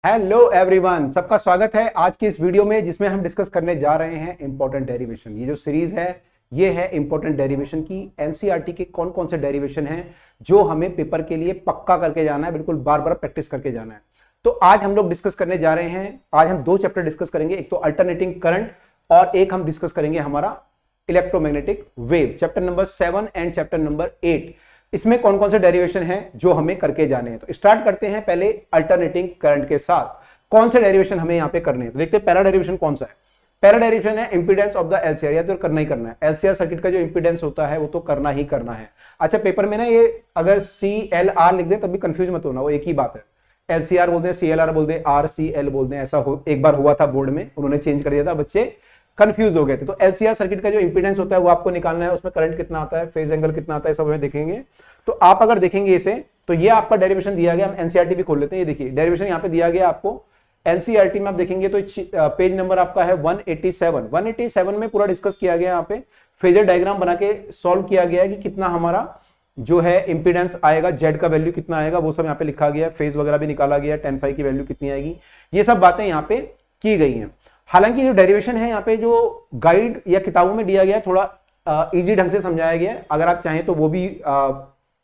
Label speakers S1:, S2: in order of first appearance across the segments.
S1: Hello everyone, सबका स्वागत है आज की इस वीडियो में जिसमें हम डिस्कस करने जा रहे हैं इंपॉर्टेंट डेरिवेशन। ये जो सीरीज है ये है इंपॉर्टेंट डेरिवेशन की। एनसीईआरटी के कौन कौन से डेरिवेशन हैं जो हमें पेपर के लिए पक्का करके जाना है, बिल्कुल बार बार प्रैक्टिस करके जाना है। तो आज हम लोग डिस्कस करने जा रहे हैं, आज हम दो चैप्टर डिस्कस करेंगे, एक तो अल्टरनेटिंग करंट और एक हम डिस्कस करेंगे हमारा electromagnetic wave, chapter number 7 and chapter number 8। इसमें कौन कौन से डेरिवेशन हैं जो हमें करके जाने हैं। तो स्टार्ट करते हैं पहले अल्टरनेटिंग करंट के साथ। कौन से डेरिवेशन हमें यहां पे करने हैं तो देखते हैं पहला डेरिवेशन कौन सा है। पहला डेरिवेशन है इंपीडेंस ऑफ द एलसीआर, या तो करना ही करना है। एलसीआर सर्किट का जो इंपीडेंस होता है वो तो करना ही करना है। अच्छा, पेपर में ना ये अगर CLR लिख दे तब भी कंफ्यूज मत होना, वो एक ही बात है। LCR बोलते हैं, CLR बोलते हैं, RCL बोलते हैं। ऐसा एक बार हुआ था बोर्ड में, उन्होंने चेंज कर दिया था, बच्चे कंफ्यूज हो गए थे। तो एलसीआर सर्किट का जो इंपीडेंस होता है वो आपको निकालना है, उसमें करंट कितना आता है, फेज एंगल कितना आता है, सब हमें देखेंगे। तो आप अगर देखेंगे इसे तो ये आपका डेरिवेशन दिया गया। हम एनसीईआरटी भी खोल लेते हैं। ये देखिए डेरिवेशन यहाँ पे दिया गया आपको एनसीईआरटी में। आप देखेंगे तो पेज नंबर आपका है 187 में पूरा डिस्कस किया गया। यहाँ पे फेजर डायग्राम बना के सॉल्व किया गया है कि कितना हमारा जो है इंपीडेंस आएगा, जेड का वैल्यू कितना आएगा वो सब यहाँ पे लिखा गया है। फेज वगैरह भी निकाला गया, 10 की वैल्यू कितनी आएगी, ये सब बातें यहाँ पे की गई हैं। हालांकि जो डेरिवेशन है यहाँ पे जो गाइड या किताबों में दिया गया है थोड़ा इजी ढंग से समझाया गया है। अगर आप चाहें तो वो भी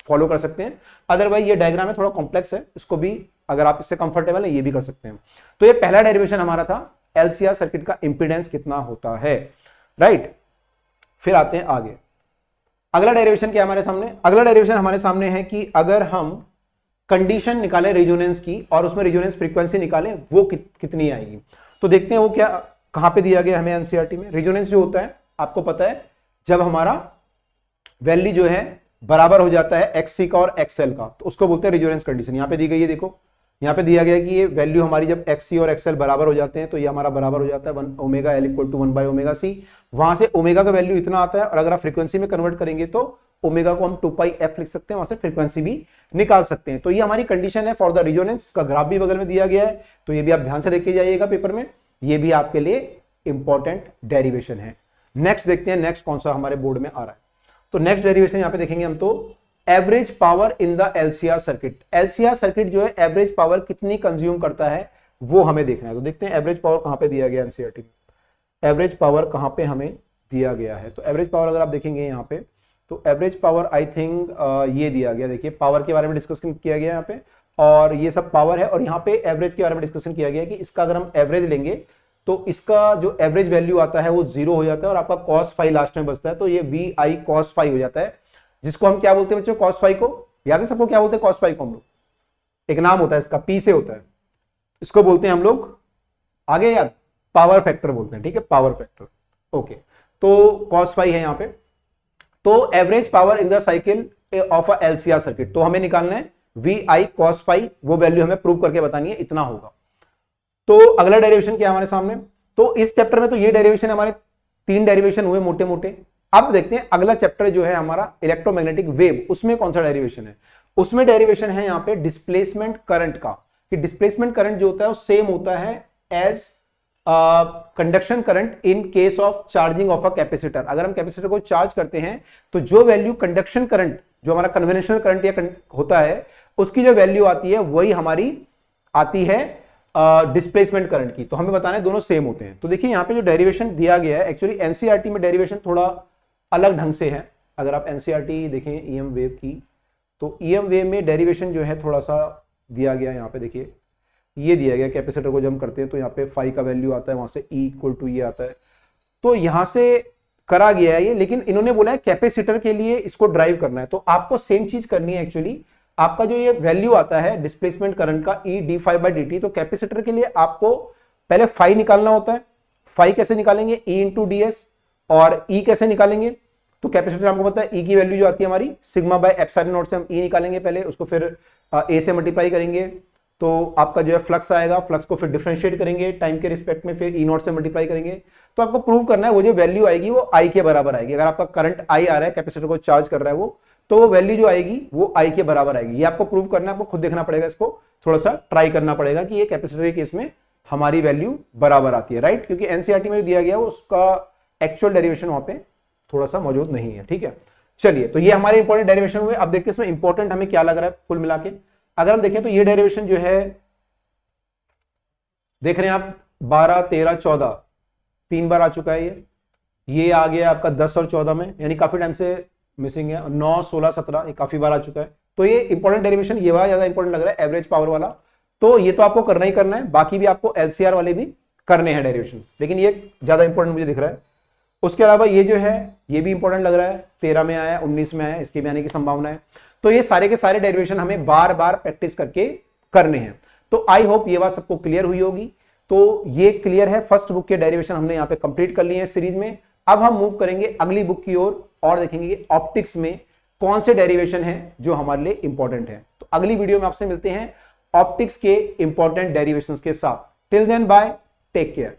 S1: फॉलो कर सकते हैं, अदरवाइज ये डायग्राम है थोड़ा कॉम्प्लेक्स है, इसको भी अगर आप इससे कंफर्टेबल है ये भी कर सकते हैं। तो ये पहला डेरिवेशन हमारा था, एलसीआर सर्किट का इंपीडेंस कितना होता है, राइट। फिर आते हैं आगे। अगला डेरिवेशन क्या हमारे सामने, अगला डेरिवेशन हमारे सामने है कि अगर हम कंडीशन निकालें रेजोनेंस की और उसमें रेजोनेंस फ्रीक्वेंसी निकालें वो कितनी आएगी। तो देखते हैं वो क्या कहां पे दिया गया हमें एनसीईआरटी में। रेजोनेंस जो होता है आपको पता है, जब हमारा वैल्यू जो है बराबर हो जाता है एक्ससी का और एक्सएल का, तो उसको बोलते हैं रेजोनेंस कंडीशन। यहाँ पे दी गई है, देखो यहाँ पे दिया गया है कि ये वैल्यू हमारी जब एक्ससी और एक्सएल बराबर हो जाते हैं तो ये हमारा बराबर हो जाता है 1 omega L equal to 1 by omega C. वहां से ओमेगा का वैल्यू इतना आता है और अगर आप फ्रीक्वेंसी में कन्वर्ट करेंगे तो ओमेगा को हम 2 पाई एफ लिख सकते हैं, वहां से फ्रीक्वेंसी भी निकाल सकते हैं। तो ये हमारी कंडीशन है फॉर द रेजोनेंस। इसका ग्राफ भी बगल में दिया गया है, तो ये भी आप ध्यान से देख के जाइएगा पेपर में, ये भी आपके लिए इंपॉर्टेंट डेरिवेशन है। नेक्स्ट देखते हैं, नेक्स्ट कौन सा हमारे बोर्ड में आ रहा है। तो नेक्स्ट डेरिवेशन यहाँ पे देखेंगे हम तो average power in the LCR circuit. LCR circuit जो है एवरेज पावर कितनी कंज्यूम करता है वो हमें देखना है। तो देखते हैं एवरेज पावर कहां पे दिया गया एनसीईआरटी में, एवरेज पावर कहां पे हमें दिया गया है। तो एवरेज पावर अगर आप देखेंगे यहाँ पे तो एवरेज पावर आई थिंक ये दिया गया, देखिए पावर के बारे में डिस्कशन किया गया यहाँ पे, और ये सब पावर है। और यहाँ पे एवरेज के बारे में डिस्कशन किया गया कि इसका अगर हम एवरेज लेंगे तो इसका जो एवरेज वैल्यू आता है वो 0 हो जाता है और आपका cos फाई लास्ट में बचता है, तो ये VI cos फाई हो जाता है, जिसको हम क्या बोलते हैं बच्चों, cos फाई को याद है सबको, क्या बोलते हैं cos फाई को हम लोग, एक नाम होता है इसका, P से होता है, इसको बोलते हैं हम लोग आगे याद पावर फैक्टर बोलते हैं, ठीक है, पावर फैक्टर। ओके, तो cos फाई है यहाँ पे। तो average power in the cycle of a LCR circuit, तो हमें निकालना है VI cos फाई, वो वैल्यू हमें प्रूव करके बतानी है, इतना होगा। तो अगला डेरिवेशन क्या है हमारे सामने, तो इस चैप्टर में तो ये डेरिवेशन हमारे 3 डेरिवेशन हुए मोटे मोटे। अब देखते हैं अगला चैप्टर जो है हमारा इलेक्ट्रोमैग्नेटिक वेव, उसमें कौन सा डेरिवेशन है। उसमें डेरिवेशन है यहाँ पे डिस्प्लेसमेंट करंट का, कि डिस्प्लेसमेंट करंट जो होता है वो सेम होता है as conduction current in case of charging of a capacitor. अगर हम कैपेसिटर को चार्ज करते हैं तो जो वैल्यू कंडक्शन करंट, जो हमारा कन्वेंशनल करंट या होता है, उसकी जो वैल्यू आती है वही हमारी आती है डिस्प्लेसमेंट करंट की। तो हमें बताना है दोनों सेम होते हैं। तो देखिए यहाँ पे जो डेरिवेशन दिया गया है, एक्चुअली एनसीईआरटी में डेरिवेशन थोड़ा अलग ढंग से है। अगर आप एनसीईआरटी देखें ईएम वेव की, तो ईएम वेव में डेरिवेशन जो है थोड़ा सा दिया गया है। यहाँ पे देखिए ये दिया गया, कैपेसिटर को जब करते हैं तो यहाँ पे फाई का वैल्यू आता है, वहां से E इक्वल टू ये आता है, तो यहाँ से करा गया है ये। लेकिन इन्होंने बोला है कैपेसिटर के लिए इसको ड्राइव करना है, तो आपको सेम चीज करनी है। एक्चुअली आपका जो ये वैल्यू आता है डिस्प्लेसमेंट करंट का E d phi by d t, तो कैपेसिटर के लिए आपको पहले फाई निकालना होता है। फाई कैसे निकालेंगे, E इंटू डी एस, और E कैसे निकालेंगे, तो कैपेसिटर आपको पता है E की वैल्यू जो आती है हमारी सिग्मा बाय एप्सिलॉन नॉट से हम E निकालेंगे पहले, उसको फिर A से मल्टीप्लाई करेंगे तो आपका जो है फ्लक्स आएगा, फ्लक्स को फिर डिफरेंशिएट करेंगे टाइम के रिस्पेक्ट में, फिर E नॉट से मल्टीप्लाई करेंगे। तो आपको प्रूव करना है वो जो वैल्यू आएगी वो I के बराबर आएगी। अगर आपका करंट I आ रहा है, कैपेसिटर को चार्ज कर रहा है वो, तो वो वैल्यू जो आएगी वो I के बराबर आएगी। ये आपको प्रूव करना है, आपको खुद देखना पड़ेगा, इसको थोड़ा सा ट्राई करना पड़ेगा कि ये कैपेसिटर के केस में हमारी वैल्यू बराबर आती है, राइट। क्योंकि एनसीईआरटी में जो दिया गया उसका एक्चुअल डेरिवेशन वहां पे थोड़ा सा मौजूद नहीं है, ठीक है। चलिए, तो ये हमारे इंपॉर्टेंट डेरिवेशन हुए। अब देखते हैं इसमें इंपॉर्टेंट हमें क्या लग रहा है कुल मिला के। अगर हम देखें तो ये डेरिवेशन जो है देख रहे हैं आप 12, 13, 14 3 बार आ चुका है ये आ गया आपका 10 और 14 में, यानी काफी टाइम से मिसिंग है। 9, 16, 17 ये काफी बार आ चुका है। तो ये इंपॉर्टेंट डेरिवेशन ये वाला ज्यादा इंपॉर्टेंट लग रहा है, एवरेज पावर वाला। तो ये तो आपको करना ही करना है, बाकी भी आपको एलसीआर वाले भी करने हैं डेरिवेशन, लेकिन ये ज्यादा इंपॉर्टेंट मुझे दिख रहा है। उसके अलावा ये जो है ये भी इंपॉर्टेंट लग रहा है, 13 में आया, 19 में आया, इसके भी आने की संभावना है। तो ये सारे के सारे डेरिवेशन हमें बार बार प्रैक्टिस करके करने हैं। तो आई होप ये बात सबको क्लियर हुई होगी। तो ये क्लियर है, फर्स्ट बुक के डेरिवेशन हमने यहाँ पे कंप्लीट कर लिए हैं सीरीज में। अब हम मूव करेंगे अगली बुक की ओर और देखेंगे कि ऑप्टिक्स में कौन से डेरिवेशन हैं जो हमारे लिए इंपॉर्टेंट है। तो अगली वीडियो में आपसे मिलते हैं ऑप्टिक्स के इंपॉर्टेंट डेरिवेशंस के साथ। Till then bye, take care.